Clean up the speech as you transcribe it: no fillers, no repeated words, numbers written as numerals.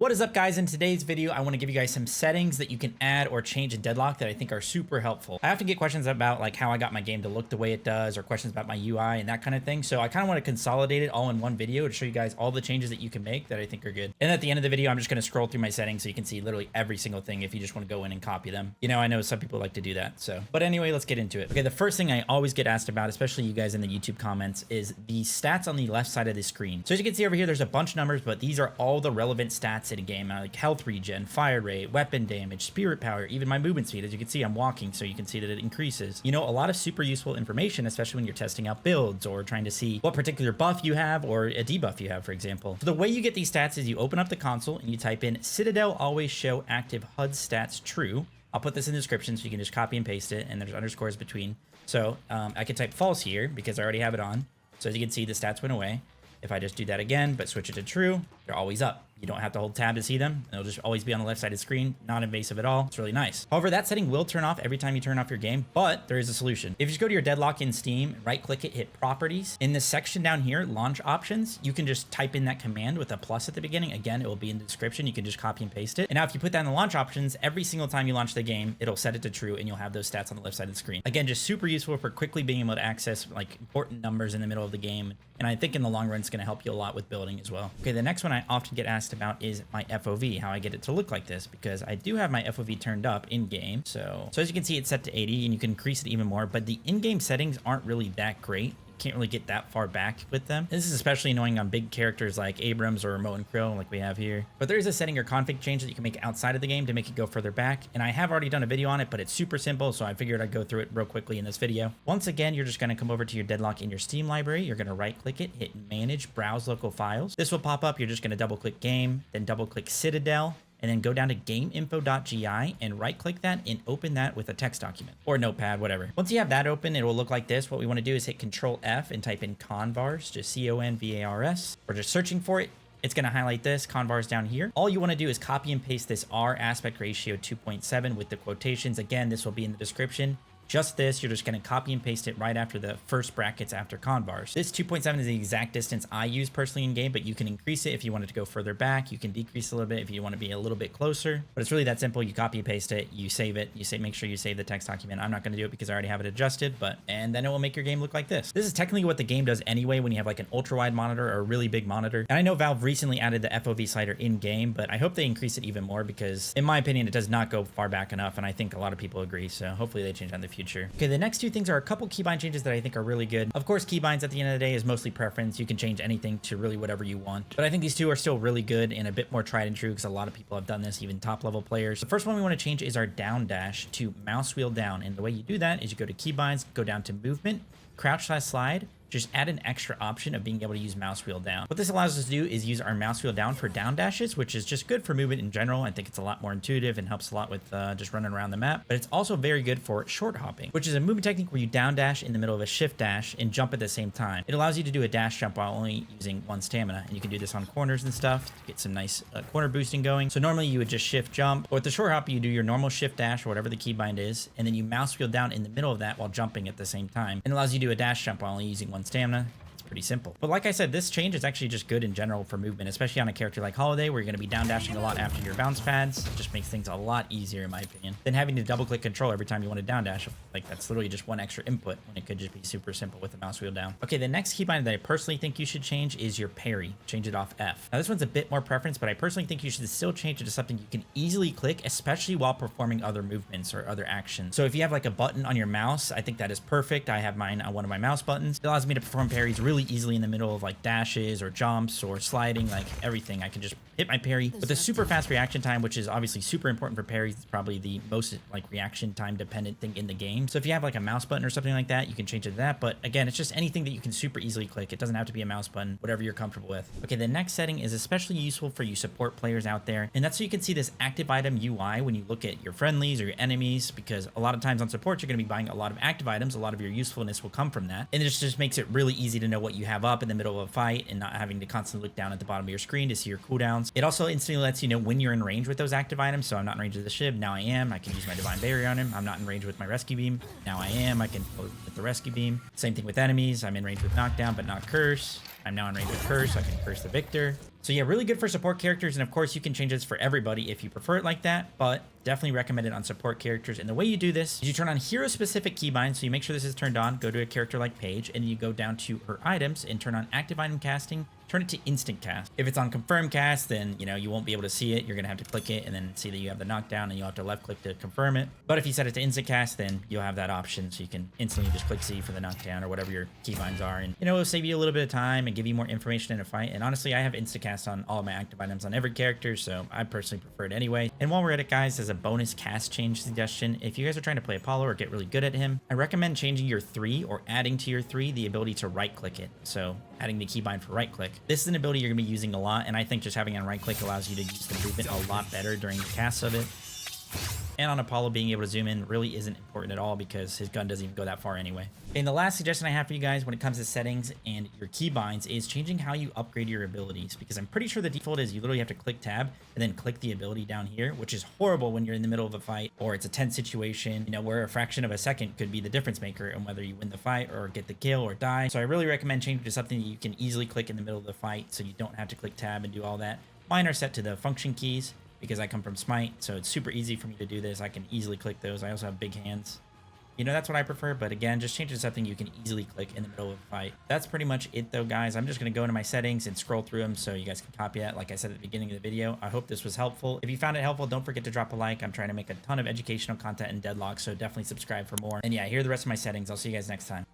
What is up, guys? In today's video, I want to give you guys some settings that you can add or change in Deadlock that I think are super helpful. I often get questions about like how I got my game to look the way it does, or questions about my UI and that kind of thing. So I kind of want to consolidate it all in one video to show you guys all the changes that you can make that I think are good. And at the end of the video, I'm just going to scroll through my settings so you can see literally every single thing if you just want to go in and copy them. You know, I know some people like to do that. But anyway, let's get into it. Okay, the first thing I always get asked about, especially you guys in the YouTube comments, is the stats on the left side of the screen. So as you can see over here, there's a bunch of numbers, but these are all the relevant stats in a game, like health regen, fire rate, weapon damage, spirit power, even my movement speed. As you can see, I'm walking, so you can see that it increases. You know, a lot of super useful information, especially when you're testing out builds or trying to see what particular buff you have or a debuff you have, for example. So the way you get these stats is you open up the console and you type in Citadel always show active HUD stats true. I'll put this in the description so you can just copy and paste it, and there's underscores between. So I can type false here because I already have it on. So as you can see, the stats went away. If I just do that again, but switch it to true, they're always up. You don't have to hold tab to see them. They'll just always be on the left side of the screen. Not invasive at all. It's really nice. However, that setting will turn off every time you turn off your game, but there is a solution. If you just go to your Deadlock in Steam, right click it, hit properties. In this section down here, launch options, you can just type in that command with a plus at the beginning. Again, it will be in the description. You can just copy and paste it. And now if you put that in the launch options, every single time you launch the game, it'll set it to true and you'll have those stats on the left side of the screen. Again, just super useful for quickly being able to access like important numbers in the middle of the game. And I think in the long run, it's going to help you a lot with building as well. Okay, the next one I often get asked about is my FOV, how I get it to look like this, because I do have my FOV turned up in game. So as you can see, it's set to 80 and you can increase it even more, but the in-game settings aren't really that great. Can't really get that far back with them. This is especially annoying on big characters like Abrams or Mo and Krill like we have here. But there is a setting or config change that you can make outside of the game to make it go further back. And I have already done a video on it, but it's super simple. So I figured I'd go through it real quickly in this video. Once again, you're just going to come over to your Deadlock in your Steam library. You're going to right click it, hit manage, browse local files. This will pop up. You're just going to double click game, then double click Citadel, and then go down to gameinfo.gi and right click that and open that with a text document or notepad, whatever. Once you have that open, it will look like this. What we want to do is hit Control F and type in convars, just CONVARS. We're just searching for it. It's going to highlight this convars down here. All you want to do is copy and paste this R aspect ratio 2.7 with the quotations. Again, this will be in the description. Just this, you're just going to copy and paste it right after the first brackets after convars. This 2.7 is the exact distance I use personally in game, but you can increase it if you want it to go further back. You can decrease a little bit if you want to be a little bit closer, but it's really that simple. You copy and paste it, you save it, make sure you save the text document. I'm not going to do it because I already have it adjusted, and then it will make your game look like this. This is technically what the game does anyway when you have like an ultra wide monitor or a really big monitor. And I know Valve recently added the FOV slider in game, but I hope they increase it even more because in my opinion, it does not go far back enough. And I think a lot of people agree. So hopefully they change that in the future. Okay. The next two things are a couple keybind changes that I think are really good. Of course, keybinds at the end of the day is mostly preference. You can change anything to really whatever you want. But I think these two are still really good and a bit more tried and true because a lot of people have done this, even top level players. The first one we want to change is our down dash to mouse wheel down. And the way you do that is you go to keybinds, go down to movement, crouch/slide, just add an extra option of being able to use mouse wheel down. What this allows us to do is use our mouse wheel down for down dashes, which is just good for movement in general. I think it's a lot more intuitive and helps a lot with just running around the map. But it's also very good for short hopping, which is a movement technique where you down dash in the middle of a shift dash and jump at the same time. It allows you to do a dash jump while only using one stamina. And you can do this on corners and stuff to get some nice corner boosting going. So normally you would just shift jump, but with the short hop, you do your normal shift dash or whatever the keybind is, and then you mouse wheel down in the middle of that while jumping at the same time. And it allows you to do a dash jump while only using one stamina. Pretty simple. But like I said, this change is actually just good in general for movement, especially on a character like Holiday where you're going to be down dashing a lot after your bounce pads. It just makes things a lot easier in my opinion than having to double click control every time you want to down dash. Like that's literally just one extra input when it could just be super simple with the mouse wheel down. Okay, the next keybind that I personally think you should change is your parry. Change it off F. Now this one's a bit more preference, but I personally think you should still change it to something you can easily click, especially while performing other movements or other actions. So if you have like a button on your mouse, I think that is perfect. I have mine on one of my mouse buttons. It allows me to perform parries really easily in the middle of like dashes or jumps or sliding, like everything. I can just hit my parry with a super fast reaction time, which is obviously super important for parries. It's probably the most like reaction time dependent thing in the game. So if you have like a mouse button or something like that, you can change it to that. But again, it's just anything that you can super easily click. It doesn't have to be a mouse button, whatever you're comfortable with. Okay, the next setting is especially useful for you support players out there. And that's so you can see this active item UI when you look at your friendlies or your enemies, because a lot of times on support, you're going to be buying a lot of active items. A lot of your usefulness will come from that. And it just makes it really easy to know what you have up in the middle of a fight and not having to constantly look down at the bottom of your screen to see your cooldowns. It also instantly lets you know when you're in range with those active items. So I'm not in range with the ship. Now I am. I can use my Divine Barrier on him. I'm not in range with my Rescue Beam. Now I am. I can with the Rescue Beam. Same thing with enemies. I'm in range with Knockdown, but not Curse. I'm now in range with Curse. So I can curse the Victor. So yeah, really good for support characters. And of course you can change this for everybody if you prefer it like that, but definitely recommend it on support characters. And the way you do this is you turn on hero specific keybinds. So you make sure this is turned on, go to a character like Paige, and you go down to her items and turn on active item casting, turn it to instant cast. If it's on confirm cast, then you won't be able to see it. You're gonna have to click it and then see that you have the knockdown, and you'll have to left click to confirm it. But if you set it to instant cast, then you'll have that option, so you can instantly just click C for the knockdown or whatever your keybinds are, and it'll save you a little bit of time and give you more information in a fight. And honestly, I have instant cast on all of my active items on every character, so I personally prefer it anyway. And while we're at it, guys, as a bonus cast change suggestion, if you guys are trying to play Apollo or get really good at him, I recommend changing your 3 or adding to your 3 the ability to right click it. So adding the keybind for right click. This is an ability you're gonna be using a lot, and I think just having it on right click allows you to use the movement a lot better during the casts of it. And on Apollo, being able to zoom in really isn't important at all because his gun doesn't even go that far anyway. And the last suggestion I have for you guys when it comes to settings and your keybinds is changing how you upgrade your abilities, because I'm pretty sure the default is you literally have to click tab and then click the ability down here, which is horrible when you're in the middle of a fight or it's a tense situation, where a fraction of a second could be the difference maker and whether you win the fight or get the kill or die. So I really recommend changing to something that you can easily click in the middle of the fight so you don't have to click tab and do all that. Mine are set to the function keys, because I come from Smite, so it's super easy for me to do this. I can easily click those. I also have big hands. That's what I prefer, but again, just change it to something you can easily click in the middle of a fight. That's pretty much it though, guys. I'm just gonna go into my settings and scroll through them so you guys can copy that like I said at the beginning of the video. I hope this was helpful. If you found it helpful, don't forget to drop a like. I'm trying to make a ton of educational content in Deadlock, so definitely subscribe for more. And yeah, here are the rest of my settings. I'll see you guys next time.